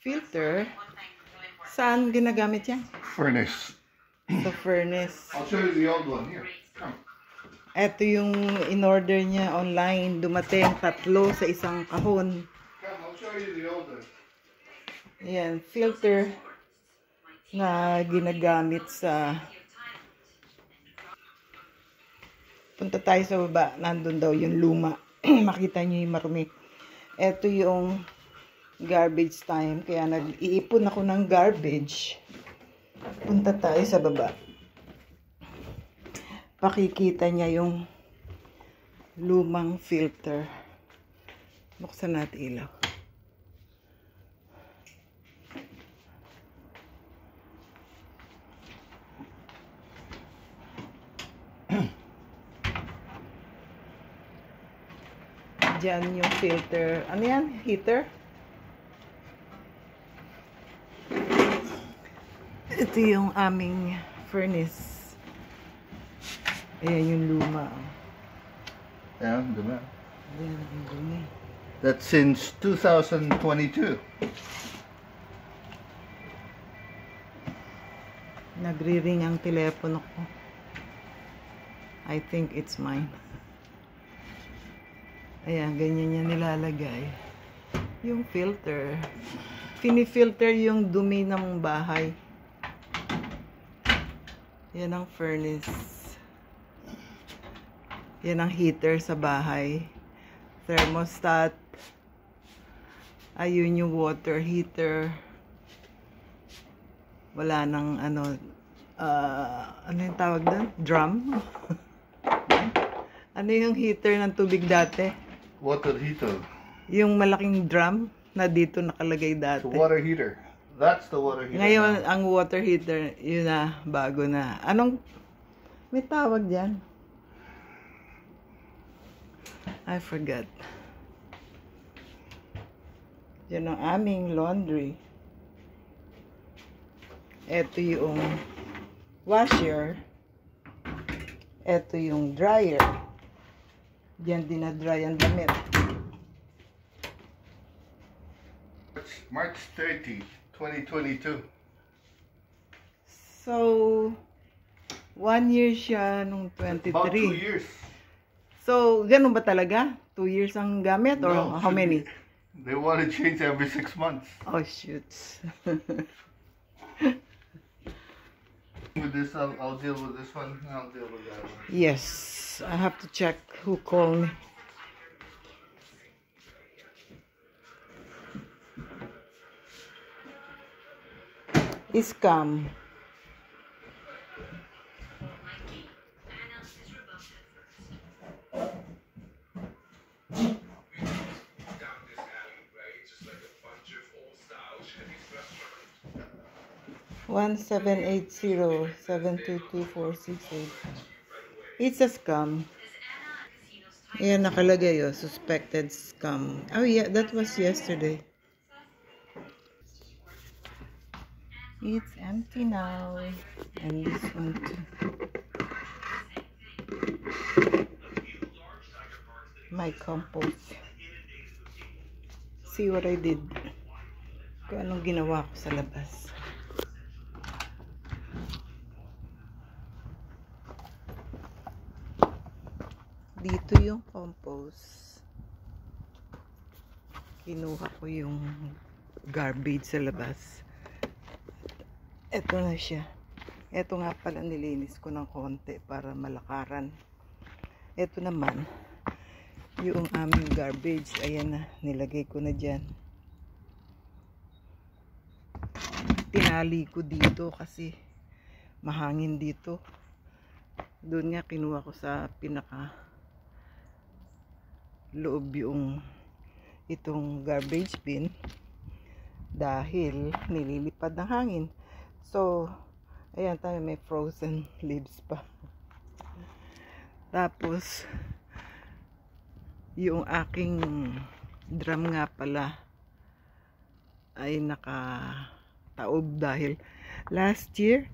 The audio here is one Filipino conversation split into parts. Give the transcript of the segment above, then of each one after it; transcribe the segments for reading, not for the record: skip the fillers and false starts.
filter. Saan ginagamit yan? Furnace. Sa furnace. I'll show you the old one here. Come. Ito yung in-order niya online. Dumating 3 sa isang kahon. Come, I'll show you the old one. Ayan, filter na ginagamit sa... Punta tayo sa baba. Nandun daw yung luma. Makita niyo yung marumi. Ito yung garbage time. Kaya nag-iipon ako ng garbage. Punta tayo sa baba. Pakikita niya yung lumang filter. Buksan natin ilaw. Diyan yung filter. Ano yan? Heater? Ito yung aming furnace. Ayan yung luma. Yeah, dumi. Ayan yung dumi. That's since 2022. Nagri-ring ang telepono ko. I think it's mine. Ayan, ganyan niya nilalagay. Yung filter. Fini-filter yung dumi ng bahay. Yan ang furnace. Yan ang heater sa bahay. Thermostat. Ayun yung water heater. Wala nang ano yung tawag doon? Drum? Ano yung heater ng tubig dati? Water heater. Yung malaking drum na dito nakalagay dati. The water heater. That's the water heater. Ngayon, now. ang water heater, yun na, bago na. Anong, may tawag dyan? I forgot. Yan ang aming laundry. Ito yung washer. Ito yung dryer. Diyan dinadry ang damit. March 30, 2022. So, 1 year siya nung 23. About 2 years. So, ganun ba talaga? 2 years ang gamit or No, how many? They want to change every 6 months. Oh, shoots. With this, I'll deal with this one. I'll deal with that one. Yes, I have to check who called me. Scam. One 780-722-468. It's a scam. Ayan, nakalagay yun. Suspected scam. Oh yeah, that was yesterday. It's empty now. And this one too. My compost. See what I did. Kung anong ginawa ko sa labas. Dito yung compost. Kinuha ko yung garbage sa labas. Ito na siya. Ito nga pala nilinis ko ng konti para malakaran. Ito naman yung aming garbage. Ayan na, nilagay ko na dyan. Tinali ko dito kasi mahangin dito. Doon nga kinuha ko sa pinaka loob yung itong garbage bin dahil nililipad ng hangin. So, ayan tayo, may frozen leaves pa. Tapos, yung aking drum nga pala ay nakataob dahil last year,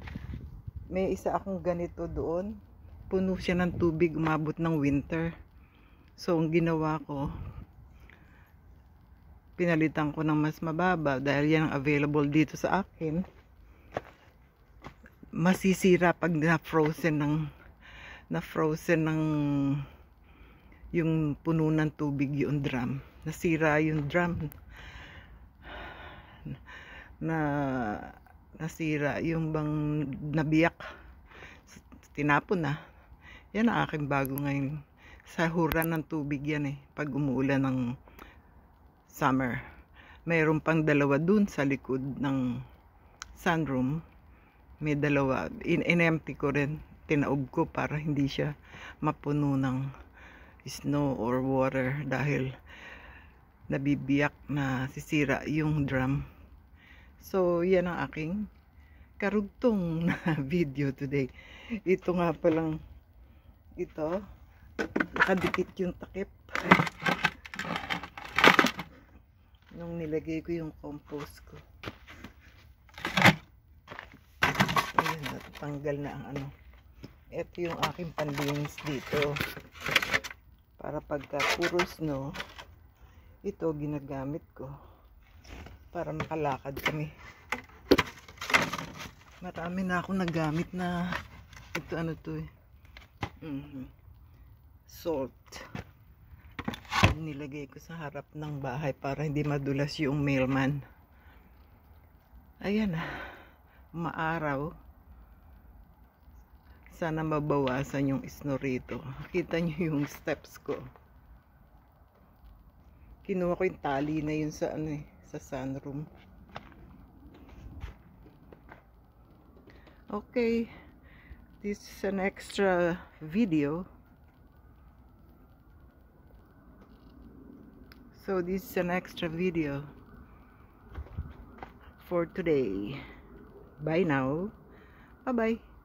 may isa akong ganito doon. Puno siya ng tubig, umabot ng winter. So, ang ginawa ko, pinalitan ko ng mas mababa dahil yan ang available dito sa akin. Masisira pag na-frozen ng yung puno ng tubig yung drum. Nasira yung drum. Nasira yung bang nabiyak. Tinapon na. Yan ang aking bago ngayon. Sahuran ng tubig yan eh. Pag umuulan ng summer. Mayroon pang dalawa dun sa likod ng sunroom. May dalawa. In-empty ko rin. Tinaob ko para hindi siya mapuno ng snow or water dahil nabibiyak na sisira yung drum. So, yan ang aking karugtong na video today. Ito nga palang ito. Nakadikit yung takip. Nung nilagay ko yung compost ko. Ayun, natanggal na ang ano. Ito yung aking panlinis dito. Para pagka puro snow, ito ginagamit ko. Para makalakad kami. Marami na akong nagamit na ito ano to eh. Salt. Nilagay ko sa harap ng bahay para hindi madulas yung mailman. Ayan na. Maaraw. Sana mabawasan yung snow rito. Kita nyo yung steps ko. Kinuha ko yung tali na yun sa ano eh, sa sunroom. Okay. This is an extra video. So this is an extra video for today. Bye now. Bye-bye.